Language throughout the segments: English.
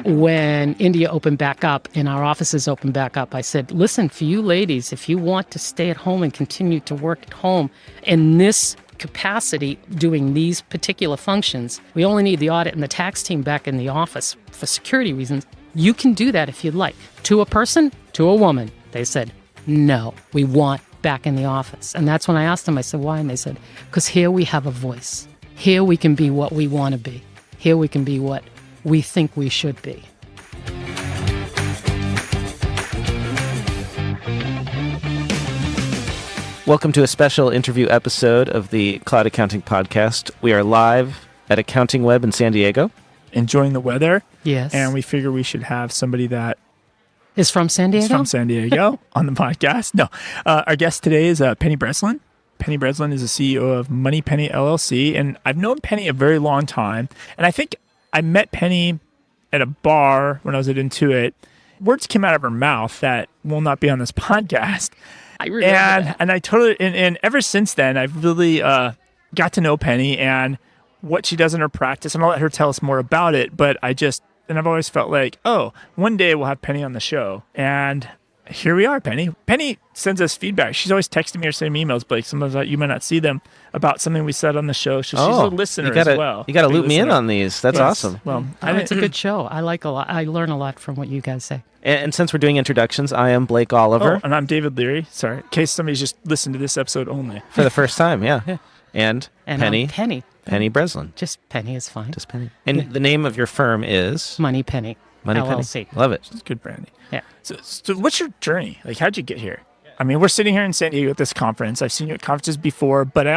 when India opened back up and our offices opened back up, I said, listen, for you ladies, if you want to stay at home and continue to work at home in this capacity doing these particular functions, we only need the audit and the tax team back in the office for security reasons. You can do that if you'd like. To a person, to a woman. They said, no, we want back in the office. And that's when I asked them, I said, why? And they said, because here we have a voice. Here we can be what we want to be. Here we can be what we think we should be. Welcome to a special interview episode of the Cloud Accounting Podcast. We are live at AccountingWEB in San Diego. Enjoying the weather. Yes. And we figure we should have somebody that is from San Diego? Is from San Diego on the podcast. No. Our guest today is Penny Breslin. Penny Breslin is the CEO of MoneyPenny LLC. And I've known Penny a very long time. And I think I met Penny at a bar when I was at Intuit. Words came out of her mouth that will not be on this podcast. I remember that. And I totally, and ever since then, I've really got to know Penny and what she does in her practice. And I'll let her tell us more about it. But I've always felt like, oh, one day we'll have Penny on the show. And here we are, Penny. Penny sends us feedback. She's always texting me or sending me emails, but sometimes you might not see them, about something we said on the show. So she's a listener as well. You got to loop me in on these. That's awesome. Well, it's a good show. I like a lot. I learn a lot from what you guys say. And since we're doing introductions, I am Blake Oliver. And I'm David Leary. Sorry, in case somebody's just listened to this episode only. For the first time, yeah. And Penny. Penny Breslin. Just Penny is fine. Just Penny. And the name of your firm is? MoneyPenny LLC. Love it. It's good branding. Yeah. So what's your journey? Like, how'd you get here? I mean, we're sitting here in San Diego at this conference. I've seen you at conferences before, but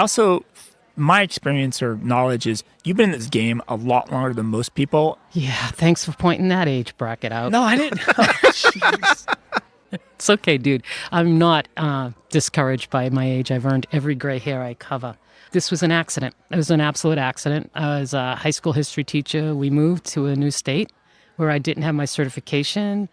my experience or knowledge is you've been in this game a lot longer than most people. Yeah, thanks for pointing that age bracket out. No, I didn't. Jeez. It's okay, dude. I'm not discouraged by my age. I've earned every gray hair I cover. This was an accident. It was an absolute accident. I was a high school history teacher. We moved to a new state where I didn't have my certification.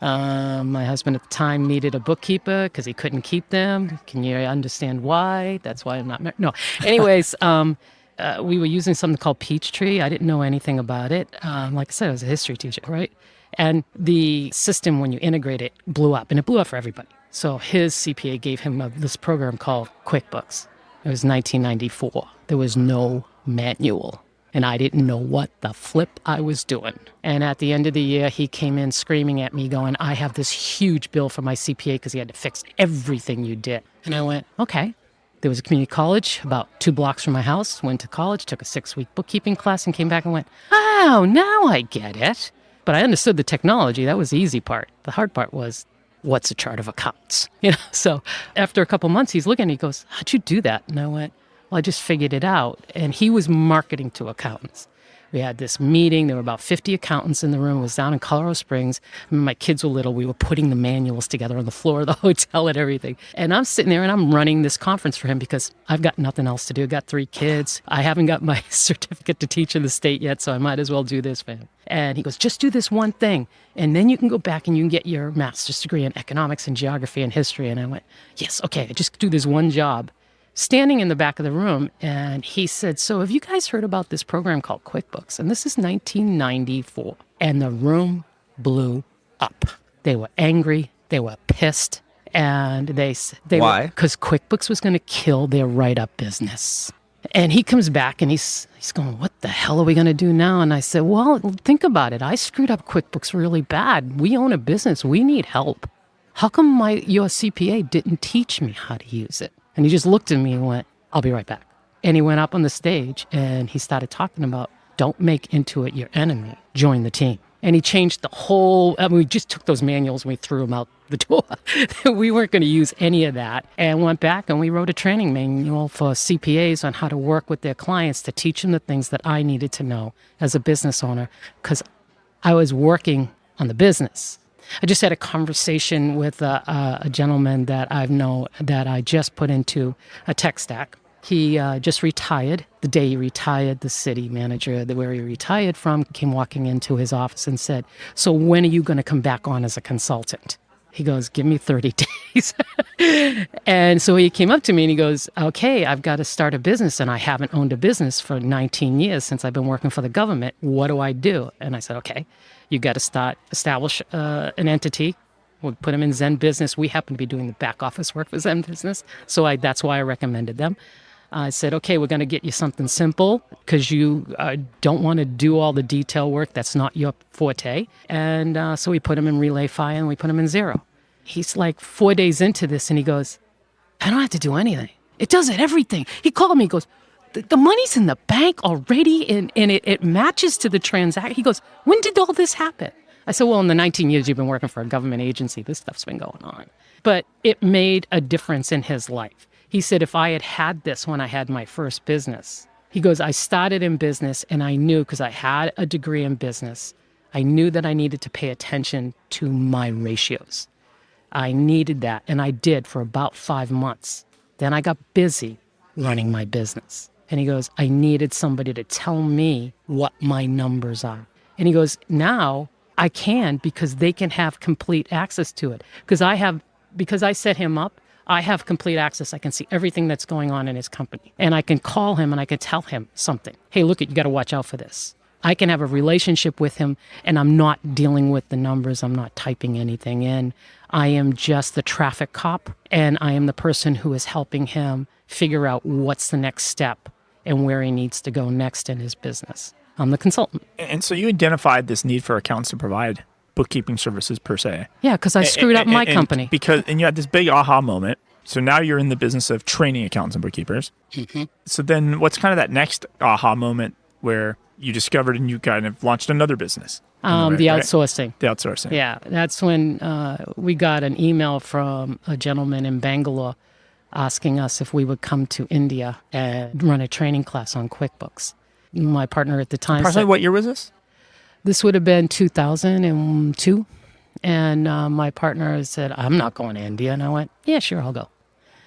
My husband at the time needed a bookkeeper because he couldn't keep them. Can you understand why? That's why I'm not married. No. Anyways, we were using something called Peachtree. I didn't know anything about it. Like I said, I was a history teacher, right? And the system, when you integrate it, blew up. And it blew up for everybody. So his CPA gave him this program called QuickBooks. It was 1994. There was no manual. And I didn't know what the flip I was doing. And at the end of the year, he came in screaming at me going, I have this huge bill for my CPA because he had to fix everything you did. And I went, okay. There was a community college about 2 blocks from my house. Went to college, took a 6-week bookkeeping class, and came back and went, oh, now I get it. But I understood the technology. That was the easy part. The hard part was, what's a chart of accounts? So after a couple months, he's looking, he goes, how'd you do that? And I went, well, I just figured it out. And he was marketing to accountants. We had this meeting. There were about 50 accountants in the room. It was down in Colorado Springs. When my kids were little, we were putting the manuals together on the floor of the hotel and everything. And I'm sitting there and I'm running this conference for him because I've got nothing else to do. I've got 3 kids. I haven't got my certificate to teach in the state yet, so I might as well do this for him. And he goes, just do this one thing. And then you can go back and you can get your master's degree in economics and geography and history. And I went, yes, okay, just do this one job. Standing in the back of the room, and he said, so have you guys heard about this program called QuickBooks? And this is 1994. And the room blew up. They were angry. They were pissed. And they Why? Because QuickBooks was going to kill their write-up business. And he comes back and he's going, what the hell are we going to do now? And I said, well, think about it. I screwed up QuickBooks really bad. We own a business. We need help. How come your CPA didn't teach me how to use it? And he just looked at me and went, I'll be right back. And he went up on the stage and he started talking about, don't make Intuit your enemy, join the team. And he changed the whole, we just took those manuals and we threw them out the door. We weren't going to use any of that. And went back and we wrote a training manual for CPAs on how to work with their clients to teach them the things that I needed to know as a business owner, because I was working on the business. I just had a conversation with a gentleman that I've known that I just put into a tech stack. He just retired. The day he retired, the city manager where he retired from came walking into his office and said, so when are you going to come back on as a consultant? He goes, give me 30 days. And so he came up to me and he goes, okay, I've got to start a business and I haven't owned a business for 19 years since I've been working for the government. What do I do? And I said, okay, you got to establish an entity. We'll put them in Zen Business. We happen to be doing the back office work for Zen Business. So that's why I recommended them. I said, okay, we're going to get you something simple because you don't want to do all the detail work. That's not your forte. And so we put him in Relay Fi and we put him in Xero. He's like 4 days into this and he goes, I don't have to do anything. It does it, everything. He called me, he goes, the money's in the bank already and it matches to the transaction. He goes, when did all this happen? I said, well, in the 19 years you've been working for a government agency, this stuff's been going on. But it made a difference in his life. He said, if I had this when I had my first business, he goes, I started in business and I knew because I had a degree in business, I knew that I needed to pay attention to my ratios. I needed that, and I did for about 5 months. Then I got busy running my business. And he goes, I needed somebody to tell me what my numbers are. And he goes, now I can because they can have complete access to it. Because I set him up, I have complete access. I can see everything that's going on in his company. And I can call him and I can tell him something. Hey, look, you got to watch out for this. I can have a relationship with him and I'm not dealing with the numbers. I'm not typing anything in. I am just the traffic cop and I am the person who is helping him figure out what's the next step and where he needs to go next in his business. I'm the consultant. And so you identified this need for accountants to provide bookkeeping services per se. Yeah, because I screwed up my company. And you had this big aha moment. So now you're in the business of training accountants and bookkeepers. Mm-hmm. So then what's kind of that next aha moment where you discovered and you kind of launched another business? The outsourcing. The outsourcing. Yeah, that's when we got an email from a gentleman in Bangalore asking us if we would come to India and run a training class on QuickBooks. My partner at the time Approximately what year was this? This would have been 2002. And my partner said, I'm not going to India. And I went, yeah, sure, I'll go.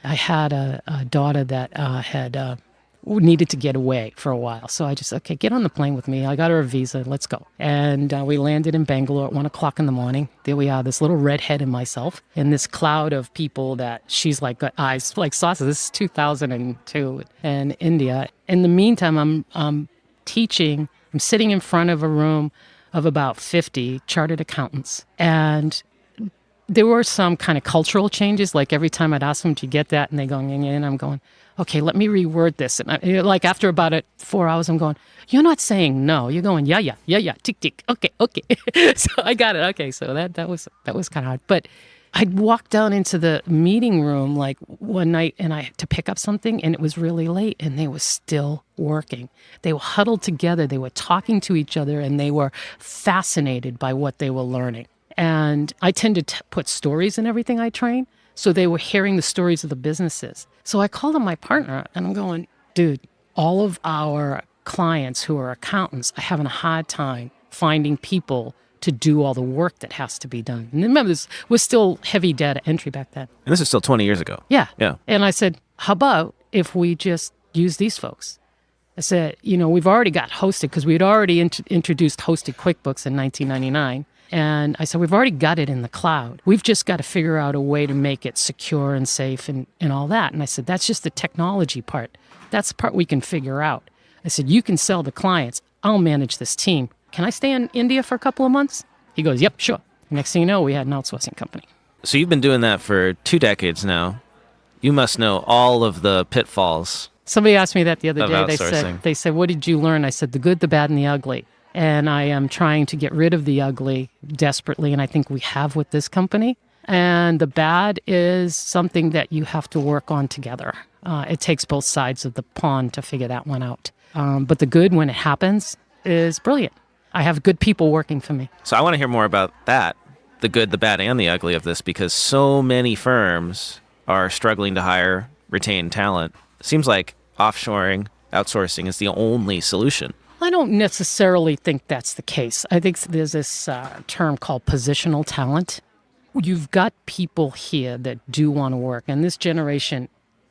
I had a daughter that had needed to get away for a while. So I just, okay, get on the plane with me. I got her a visa. Let's go. And we landed in Bangalore at 1 o'clock in the morning. There we are, this little redhead and myself, and this cloud of people that she's like got eyes like saucers. This is 2002 in India. In the meantime, I'm teaching. I'm sitting in front of a room of about 50 chartered accountants. And there were some kind of cultural changes. Like every time I'd ask them, do you get that? And they go, yeah, and I'm going, okay, let me reword this. And like after about 4 hours, I'm going, you're not saying no. You're going, yeah, tick, tick. Okay. So I got it. Okay. So that was kind of hard. But I'd walk down into the meeting room like one night and I had to pick up something and it was really late and they were still working. They were huddled together. They were talking to each other and they were fascinated by what they were learning. And I tend to put stories in everything I train. So they were hearing the stories of the businesses. So I called up my partner and I'm going, dude, all of our clients who are accountants are having a hard time finding people to do all the work that has to be done. And remember, this was still heavy data entry back then. And this is still 20 years ago. Yeah. Yeah. And I said, how about if we just use these folks? I said, we've already got hosted because we had already introduced hosted QuickBooks in 1999. And I said, we've already got it in the cloud. We've just got to figure out a way to make it secure and safe and all that. And I said, that's just the technology part. That's the part we can figure out. I said, you can sell the clients. I'll manage this team. Can I stay in India for a couple of months? He goes, yep, sure. Next thing you know, we had an outsourcing company. So you've been doing that for 2 decades now. You must know all of the pitfalls. Somebody asked me that the other day. Outsourcing. They said, what did you learn? I said, the good, the bad, and the ugly. And I am trying to get rid of the ugly desperately, and I think we have with this company. And the bad is something that you have to work on together. It takes both sides of the pond to figure that one out. But the good, when it happens, is brilliant. I have good people working for me. So I want to hear more about that, the good, the bad, and the ugly of this, because so many firms are struggling to hire, retain talent. Seems like offshoring, outsourcing is the only solution. I don't necessarily think that's the case. I think there's this term called positional talent. You've got people here that do want to work, and this generation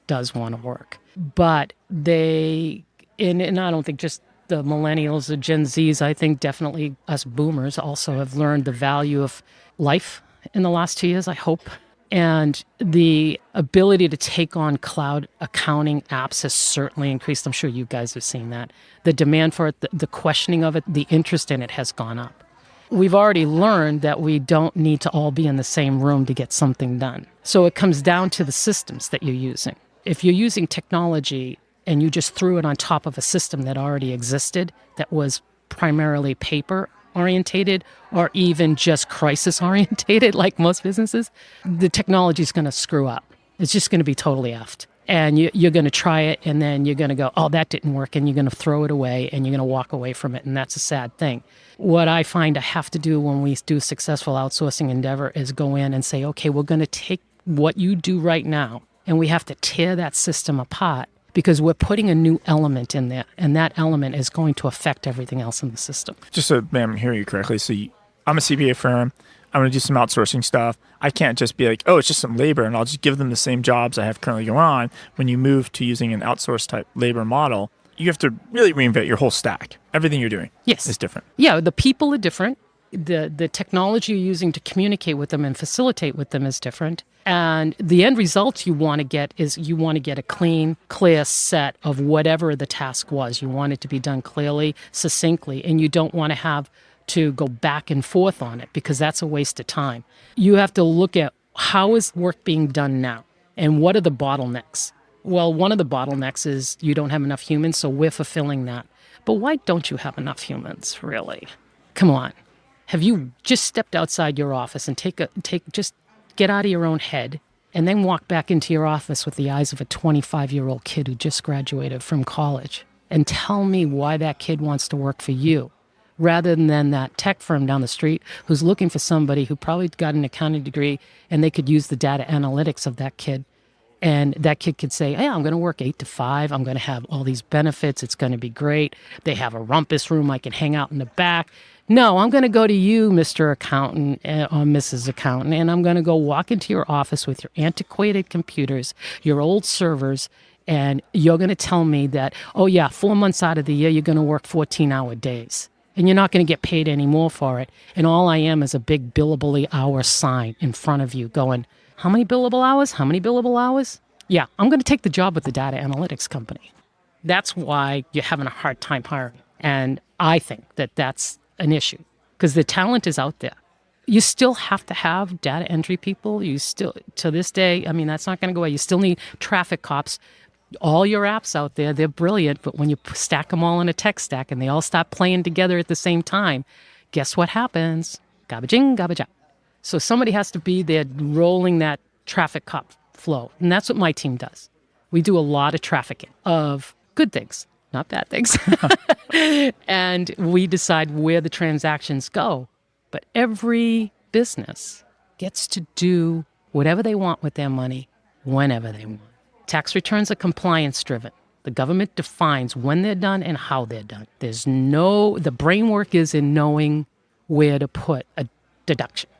does want to work. But and I don't think just the millennials, the Gen Zs, I think definitely us boomers also have learned the value of life in the last 2 years, I hope. And the ability to take on cloud accounting apps has certainly increased. I'm sure you guys have seen that. The demand for it, the questioning of it, the interest in it has gone up. We've already learned that we don't need to all be in the same room to get something done. So it comes down to the systems that you're using. If you're using technology and you just threw it on top of a system that already existed, that was primarily paper orientated or even just crisis orientated like most businesses, the technology is going to screw up. It's just going to be totally effed. And you're going to try it and then you're going to go, oh, that didn't work. And you're going to throw it away and you're going to walk away from it. And that's a sad thing. What I find I have to do when we do successful outsourcing endeavor is go in and say, okay, we're going to take what you do right now and we have to tear that system apart because we're putting a new element in there, and that element is going to affect everything else in the system. Just so I'm hearing you correctly, so I'm a CPA firm. I'm going to do some outsourcing stuff. I can't just be like, oh, it's just some labor, and I'll just give them the same jobs I have currently going on. When you move to using an outsourced type labor model, you have to really reinvent your whole stack. Everything you're doing is different. Yeah, the people are different. The technology you're using to communicate with them and facilitate with them is different. And the end result you want to get is you want to get a clean, clear set of whatever the task was. You want it to be done clearly, succinctly, and you don't want to have to go back and forth on it because that's a waste of time. You have to look at how is work being done now and what are the bottlenecks? Well, one of the bottlenecks is you don't have enough humans, so we're fulfilling that. But why don't you have enough humans, really? Come on. Have you just stepped outside your office and just get out of your own head and then walk back into your office with the eyes of a 25-year-old kid who just graduated from college and tell me why that kid wants to work for you rather than that tech firm down the street who's looking for somebody who probably got an accounting degree and they could use the data analytics of that kid. And that kid could say, hey, I'm going to work 8 to 5. I'm going to have all these benefits. It's going to be great. They have a rumpus room. I can hang out in the back. No, I'm going to go to you, Mr. Accountant or Mrs. Accountant, and I'm going to go walk into your office with your antiquated computers, your old servers, and you're going to tell me that, oh, yeah, 4 months out of the year, you're going to work 14-hour days. And you're not going to get paid any more for it. And all I am is a big billable hour sign in front of you going, how many billable hours? How many billable hours? Yeah, I'm going to take the job with the data analytics company. That's why you're having a hard time hiring. And I think that that's an issue because the talent is out there. You still have to have data entry people. You still, to this day, I mean, that's not going to go away. You still need traffic cops. All your apps out there, they're brilliant, but when you stack them all in a tech stack and they all stop playing together at the same time, guess what happens? Garbage in, garbage out. So somebody has to be there rolling that traffic cop flow. And that's what my team does. We do a lot of trafficking of good things, not bad things. And we decide where the transactions go. But every business gets to do whatever they want with their money, whenever they want. Tax returns are compliance driven. The government defines when they're done and how they're done. The brain work is in knowing where to put a deduction.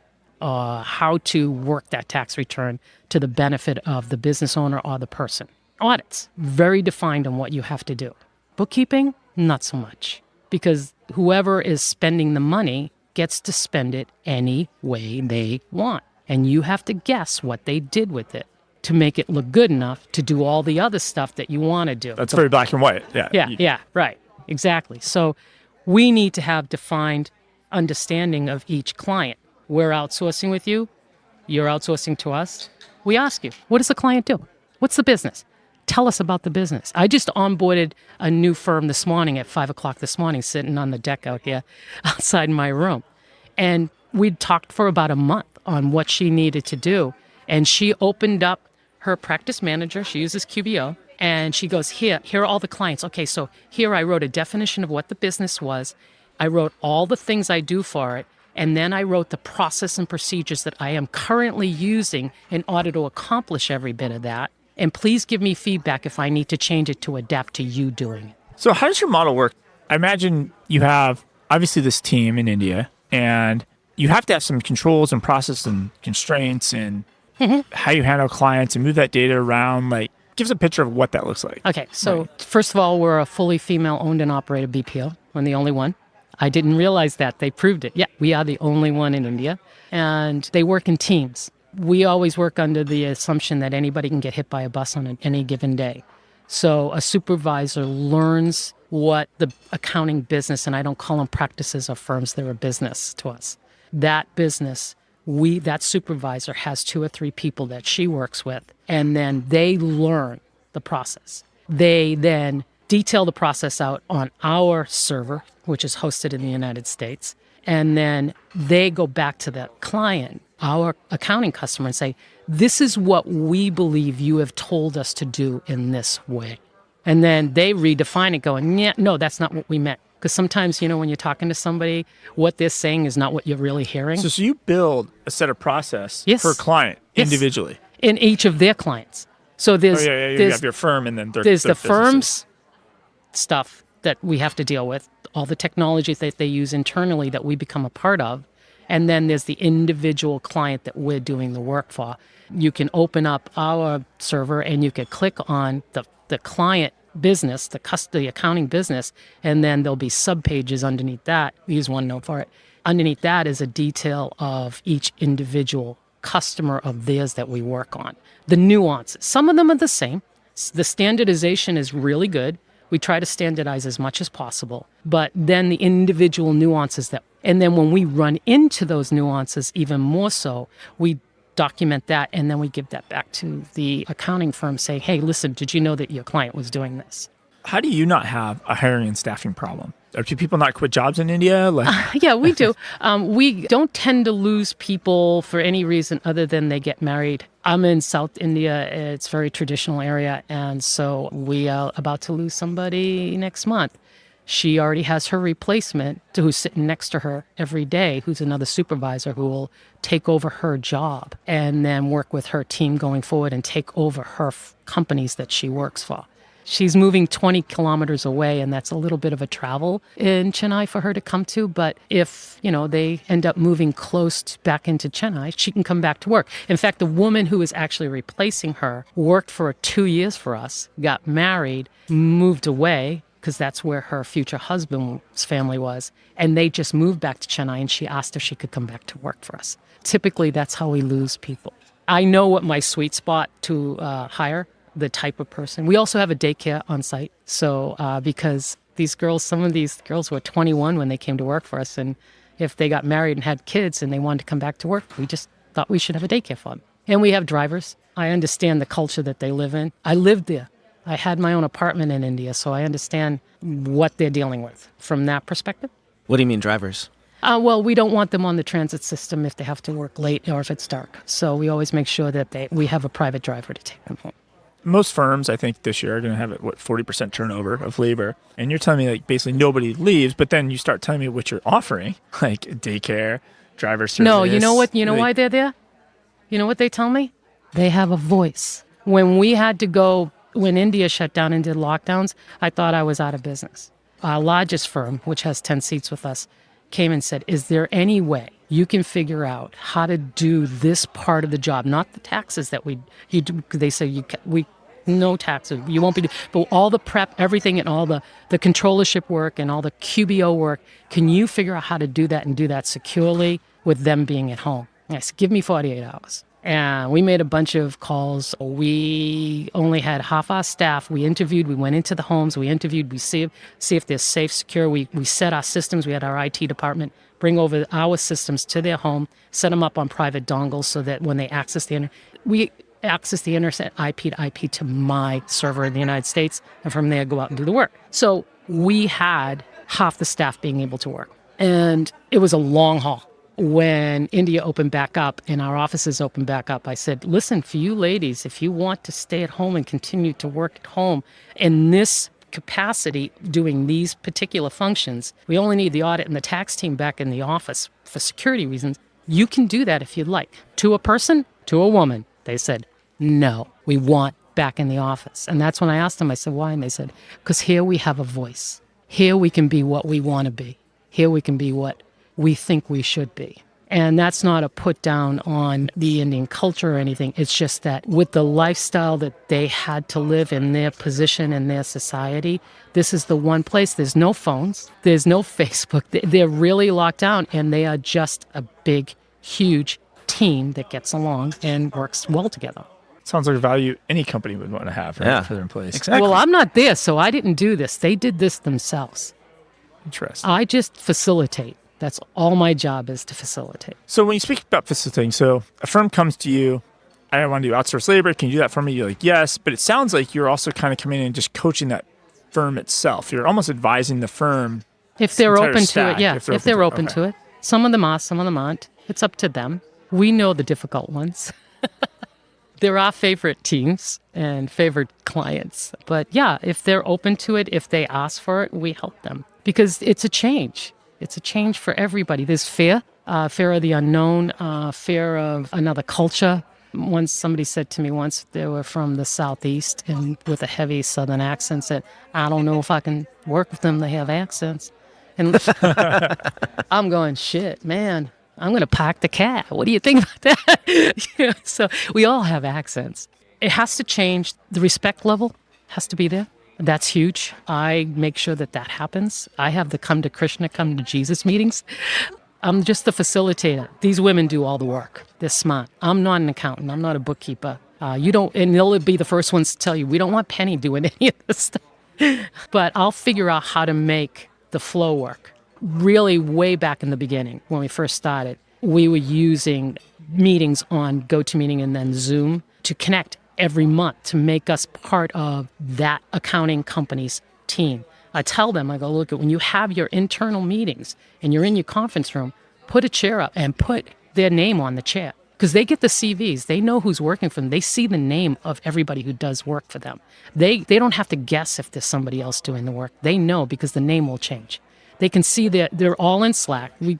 How to work that tax return to the benefit of the business owner or the person. Audits, very defined on what you have to do. Bookkeeping, not so much. Because whoever is spending the money gets to spend it any way they want. And you have to guess what they did with it to make it look good enough to do all the other stuff that you want to do. That's very black and white. Yeah, right. Exactly. So we need to have defined understanding of each client. We're outsourcing with you. You're outsourcing to us. We ask you, what does the client do? What's the business? Tell us about the business. I just onboarded a new firm this morning at 5 o'clock this morning, sitting on the deck out here outside my room. And we'd talked for about a month on what she needed to do. And she opened up her practice manager. She uses QBO. And she goes, here are all the clients. Okay, so here I wrote a definition of what the business was. I wrote all the things I do for it. And then I wrote the process and procedures that I am currently using in order to accomplish every bit of that. And please give me feedback if I need to change it to adapt to you doing it. So how does your model work? I imagine you have obviously this team in India, and you have to have some controls and process and constraints and how you handle clients and move that data around. Like, give us a picture of what that looks like. Okay, so First of all, we're a fully female-owned and operated BPO. We're the only one. I didn't realize that. They proved it. Yeah, we are the only one in India. And they work in teams. we always work under the assumption that anybody can get hit by a bus on any given day. So a supervisor learns what the accounting business, and I don't call them practices or firms, they're a business to us. That business, that supervisor has 2 or 3 people that she works with, and then they learn the process. They then detail the process out on our server, which is hosted in the United States, and then they go back to the client, our accounting customer, and say, this is what we believe you have told us to do in this way. And then they redefine it going, yeah, no, that's not what we meant. Because sometimes, when you're talking to somebody, what they're saying is not what you're really hearing. So you build a set of process per client individually? In each of their clients. So there's... You have your firm and then there's the firm's stuff that we have to deal with, all the technology that they use internally that we become a part of. And then there's the individual client that we're doing the work for. You can open up our server and you can click on the client business, the accounting business, and then there'll be subpages underneath that. We use OneNote for it. Underneath that is a detail of each individual customer of theirs that we work on. The nuances. Some of them are the same. The standardization is really good. We try to standardize as much as possible, but then the individual nuances and then when we run into those nuances even more so, we document that and then we give that back to the accounting firm saying, hey, listen, did you know that your client was doing this? How do you not have a hiring and staffing problem? Do people not quit jobs in India? Yeah, we do. We don't tend to lose people for any reason other than they get married. I'm in South India. It's a very traditional area. And so we are about to lose somebody next month. She already has her replacement who's sitting next to her every day, who's another supervisor who will take over her job and then work with her team going forward and take over her companies that she works for. She's moving 20 kilometers away, and that's a little bit of a travel in Chennai for her to come to. But if, they end up moving back into Chennai, she can come back to work. In fact, the woman who is actually replacing her worked for 2 years for us, got married, moved away, because that's where her future husband's family was. And they just moved back to Chennai, and she asked if she could come back to work for us. Typically, that's how we lose people. I know what my sweet spot to hire, the type of person. We also have a daycare on site. So because some of these girls were 21 when they came to work for us. And if they got married and had kids and they wanted to come back to work, we just thought we should have a daycare for them. And we have drivers. I understand the culture that they live in. I lived there. I had my own apartment in India, so I understand what they're dealing with from that perspective. What do you mean drivers? Well, we don't want them on the transit system if they have to work late or if it's dark. So we always make sure that we have a private driver to take them home. Most firms, I think, this year are going to have 40% turnover of labor. And you're telling me, basically nobody leaves, but then you start telling me what you're offering, like daycare, driver service. No, you know what? You know why they're there? You know what they tell me? They have a voice. When India shut down and did lockdowns, I thought I was out of business. Our largest firm, which has 10 seats with us, came and said, is there any way you can figure out how to do this part of the job, not the taxes that you do? They say no taxes, you won't be, but all the prep, everything, and all the controllership work and all the QBO work, can you figure out how to do that and do that securely with them being at home? Yes, give me 48 hours. And we made a bunch of calls. We only had half our staff. We interviewed. We went into the homes. We interviewed. We see if they're safe, secure. We set our systems. We had our IT department bring over our systems to their home, set them up on private dongles so that when they access the internet, we access the internet IP to IP to my server in the United States, and from there go out and do the work. So we had half the staff being able to work. And it was a long haul. When India opened back up and our offices opened back up, I said, listen, for you ladies, if you want to stay at home and continue to work at home in this capacity doing these particular functions, we only need the audit and the tax team back in the office for security reasons. You can do that if you'd like. To a person, to a woman. They said, no, we want back in the office. And that's when I asked them, I said, why? And they said, because here we have a voice. Here we can be what we want to be. Here we can be what we think we should be. And that's not a put down on the Indian culture or anything. It's just that with the lifestyle that they had to live in their position in their society, this is the one place. There's no phones. There's no Facebook. They're really locked down, and they are just a big, huge team that gets along and works well together. Sounds like a value any company would want to have, right, Yeah. for their employees. Exactly. Well, I'm not there, so I didn't do this. They did this themselves. Interesting. I just facilitate. That's all my job is, to facilitate. So when you speak about facilitating, so a firm comes to you, I want to do outsourced labor. Can you do that for me? You're like, yes. But it sounds like you're also kind of coming in and just coaching that firm itself. You're almost advising the firm. If they're entire open to stack, it, yeah. If they're open okay. to it. Some of them are, some of them aren't. It's up to them. We know the difficult ones. They're our favorite teams and favorite clients. But yeah, if they're open to it, if they ask for it, we help them. Because it's a change. It's a change for everybody. There's fear, fear of the unknown, fear of another culture. Once somebody said to me once, they were from the Southeast and with a heavy Southern accent, said, I don't know if I can work with them. They have accents. And I'm going, shit, man, I'm going to park the cat. What do you think about that? So we all have accents. It has to change. The respect level has to be there. That's huge. I make sure that that happens. I have the come to Krishna, come to Jesus meetings. I'm just the facilitator. These women do all the work. They're smart. I'm not an accountant. I'm not a bookkeeper. You don't, and they'll be the first ones to tell you, we don't want Penny doing any of this stuff. But I'll figure out how to make the flow work. Really, way back in the beginning, when we first started, we were using meetings on GoToMeeting and then Zoom to connect every month to make us part of that accounting company's team. I tell them, I go, look, when you have your internal meetings and you're in your conference room, put a chair up and put their name on the chair. Because they get the CVs. They know who's working for them. They see the name of everybody who does work for them. They don't have to guess if there's somebody else doing the work. They know because the name will change. They can see that they're all in Slack. We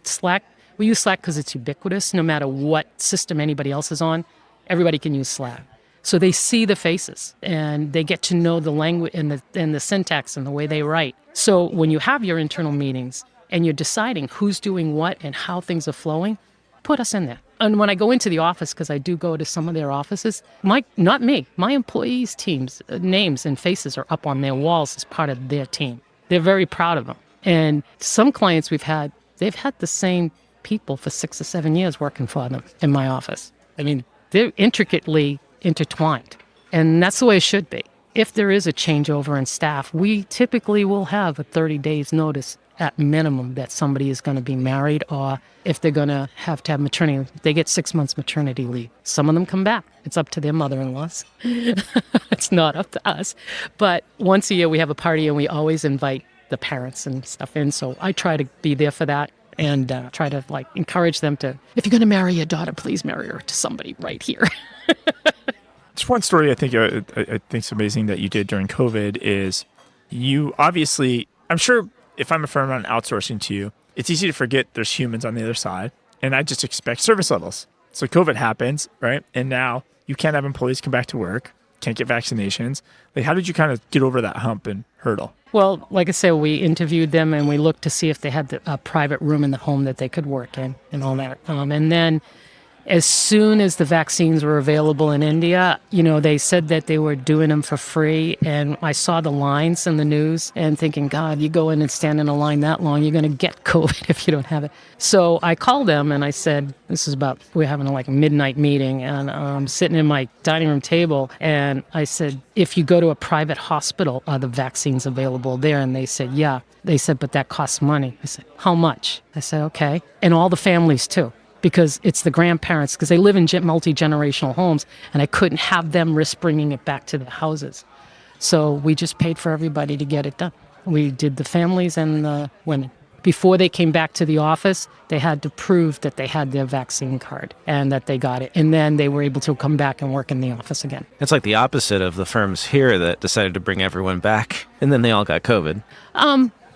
use Slack because it's ubiquitous. No matter what system anybody else is on, everybody can use Slack. So they see the faces and they get to know the language and the syntax and the way they write. So when you have your internal meetings and you're deciding who's doing what and how things are flowing, put us in there. And when I go into the office, because I do go to some of their offices, not me, my employees' teams' names and faces are up on their walls as part of their team. They're very proud of them. And some clients they've had the same people for 6 or 7 years working for them in my office. I mean, they're intricately intertwined. And that's the way it should be. If there is a changeover in staff, we typically will have a 30 days notice at minimum that somebody is going to be married, or if they're going to have maternity, they get 6 months maternity leave. Some of them come back. It's up to their mother-in-laws. It's not up to us. But once a year we have a party and we always invite the parents and stuff in. So I try to be there for that and try to encourage them to, if you're going to marry your daughter, please marry her to somebody right here. Just one story I think is amazing that you did during COVID is you obviously, I'm sure if I'm a firm on outsourcing to you, it's easy to forget there's humans on the other side. And I just expect service levels. So COVID happens, right? And now you can't have employees come back to work, can't get vaccinations. How did you kind of get over that hump and hurdle? Well, like I said, we interviewed them and we looked to see if they had a private room in the home that they could work in and all that. And then as soon as the vaccines were available in India, they said that they were doing them for free. And I saw the lines in the news and thinking, God, you go in and stand in a line that long, you're going to get COVID if you don't have it. So I called them and I said, we're having a midnight meeting and I'm sitting in my dining room table. And I said, if you go to a private hospital, are the vaccines available there? And they said, yeah. They said, but that costs money. I said, how much? I said, okay. And all the families too. Because it's the grandparents, because they live in multi-generational homes, and I couldn't have them risk bringing it back to their houses. So we just paid for everybody to get it done. We did the families and the women. Before they came back to the office, they had to prove that they had their vaccine card and that they got it. And then they were able to come back and work in the office again. It's like the opposite of the firms here that decided to bring everyone back, and then they all got COVID.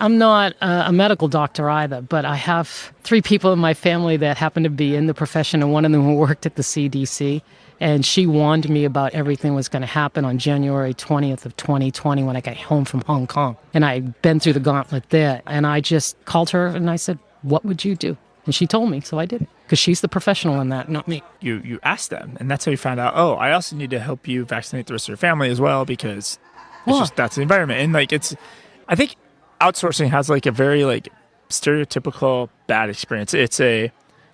I'm not a medical doctor either, but I have 3 people in my family that happen to be in the profession, and one of them who worked at the CDC. And she warned me about everything was going to happen on January 20th of 2020 when I got home from Hong Kong. And I'd been through the gauntlet there. And I just called her and I said, what would you do? And she told me, so I did it. Because she's the professional in that, not me. You asked them, and that's how you found out, I also need to help you vaccinate the rest of your family as well, because that's the environment. And I think outsourcing has a very stereotypical bad experience. It's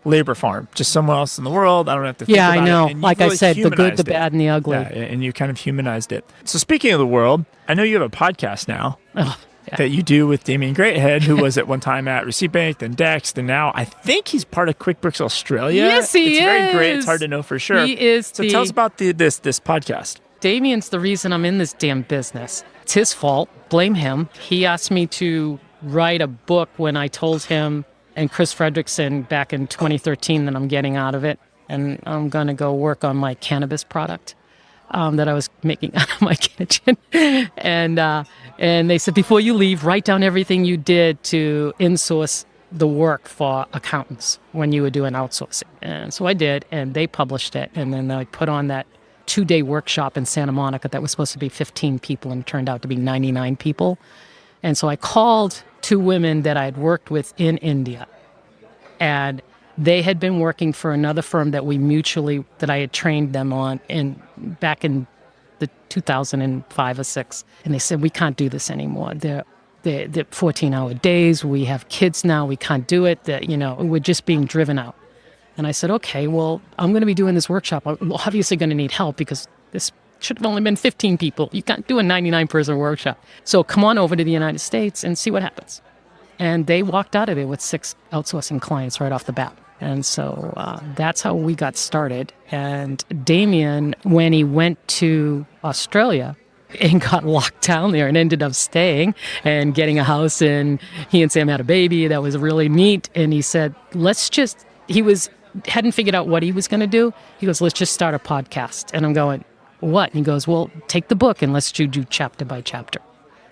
labor farm, just someone else in the world. I don't have to think Yeah, about I know. it. And you Like I really said, the good, the humanized it. bad, and the ugly. Yeah, and you kind of humanized it. So speaking of the world, I know you have a podcast now that you do with Damien Greathead, who was at one time at Receipt Bank, then Dext, and now I think he's part of QuickBooks Australia. Yes, he It's very great. is. It's hard to know for sure. He is. So tell us about this podcast. Damien's the reason I'm in this damn business. It's his fault. Blame him. He asked me to write a book when I told him and Chris Fredrickson back in 2013 that I'm getting out of it, and I'm going to go work on my cannabis product that I was making out of my kitchen. And they said, before you leave, write down everything you did to insource the work for accountants when you were doing outsourcing. And so I did, and they published it, and then I put on that 2-day workshop in Santa Monica that was supposed to be 15 people and turned out to be 99 people. And so I called 2 women that I had worked with in India, and they had been working for another firm that that I had trained them on back in the 2005 or 6. And they said, we can't do this anymore. They're 14-hour days. We have kids now. We can't do it. We're just being driven out. And I said, okay, well, I'm going to be doing this workshop. I'm obviously going to need help because this should have only been 15 people. You can't do a 99-person workshop. So come on over to the United States and see what happens. And they walked out of it with 6 outsourcing clients right off the bat. And so that's how we got started. And Damien, when he went to Australia and got locked down there and ended up staying and getting a house, and he and Sam had a baby that was really neat. And he said, hadn't figured out what he was going to do. He goes, let's just start a podcast. And I'm going, what? And he goes, well, take the book and let's do chapter by chapter.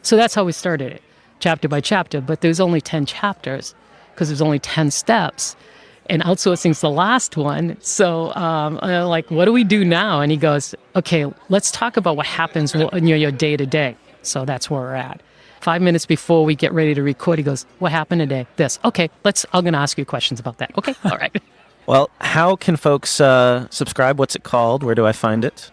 So that's how we started it, chapter by chapter. But there's only 10 chapters because there's only 10 steps. And outsourcing's the last one. So like, what do we do now? And he goes, okay, let's talk about what happens in your day to day. So that's where we're at. 5 minutes before we get ready to record, he goes, what happened today? This. Okay, I'm going to ask you questions about that. Okay, all right. Well, how can folks subscribe? What's it called? Where do I find it?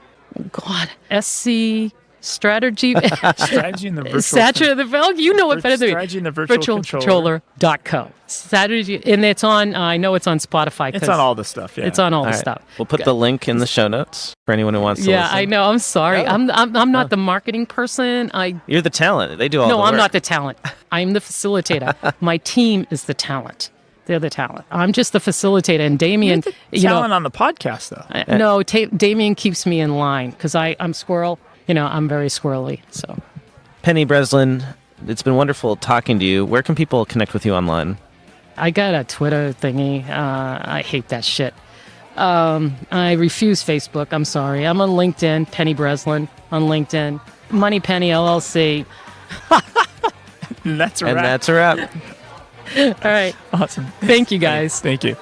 God, SC Strategy. Strategy in the virtual you know it better than me. Strategy in the virtual controller. Controller.co. Strategy, and it's on, I know it's on Spotify. It's on all the stuff, yeah. It's on all the stuff. We'll put the link in the show notes for anyone who wants to Yeah, listen. I know. I'm sorry. I'm not the marketing person. You're the talent. They do all the work. No, I'm not the talent. I'm the facilitator. My team is the talent. They're the talent. I'm just the facilitator. And Damien, You're the talent on the podcast, though. No, Damien keeps me in line because I'm squirrel. I'm very squirrely. So, Penny Breslin, it's been wonderful talking to you. Where can people connect with you online? I got a Twitter thingy. I hate that shit. I refuse Facebook. I'm sorry. I'm on LinkedIn, Penny Breslin on LinkedIn. MoneyPenny LLC. And that's a wrap. And that's a wrap. All right. Awesome. Thank you, guys. Thank you.